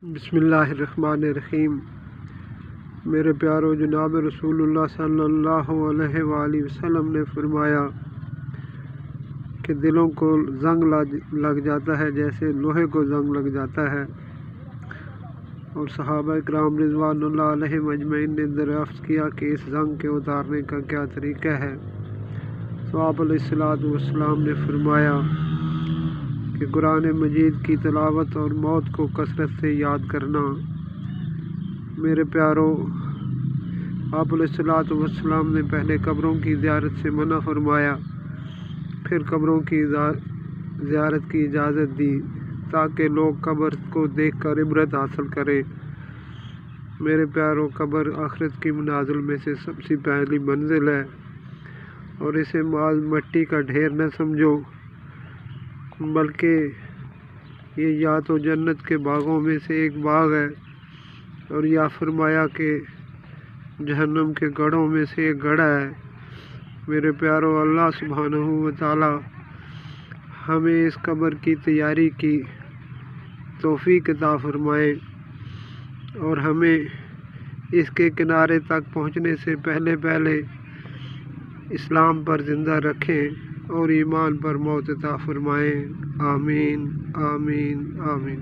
بسم اللہ الرحمن الرحیم۔ میرے پیارو، جناب رسول اللہ صلی اللہ علیہ وآلہ وسلم نے فرمایا کہ دلوں کو زنگ لگ جاتا ہے جیسے لوہے کو زنگ لگ جاتا ہے، اور صحابہ کرام رضوان اللہ علیہم اجمعین نے دریافت کیا کہ اس زنگ کے اتارنے کا کیا طریقہ ہے۔ تو آپ علیہ الصلوۃ والسلام نے فرمایا کہ قرآن مجید کی تلاوت اور موت کو کثرت سے یاد کرنا۔ میرے پیارو، آپ علیہ الصلوۃ والسلام نے پہلے قبروں کی زیارت سے منع فرمایا، پھر قبروں کی زیارت کی اجازت دی تاکہ لوگ قبر کو دیکھ کر عبرت حاصل کریں۔ میرے پیارو، قبر آخرت کی منازل میں سے سب سے پہلی منزل ہے، اور اسے محض مٹی کا ڈھیر نہ سمجھو، بلکہ یہ یا تو جنت کے باغوں میں سے ایک باغ ہے، اور یا فرمایا کہ جہنم کے گڑھوں میں سے ایک گڑھا ہے۔ میرے پیارو، اللہ سبحانہ و تعالی ہمیں اس قبر کی تیاری کی توفیق عطا فرمائے، اور ہمیں اس کے کنارے تک پہنچنے سے پہلے اسلام پر زندہ رکھیں اور ایمان پر موت عطا فرمائیں۔ آمین آمین آمین۔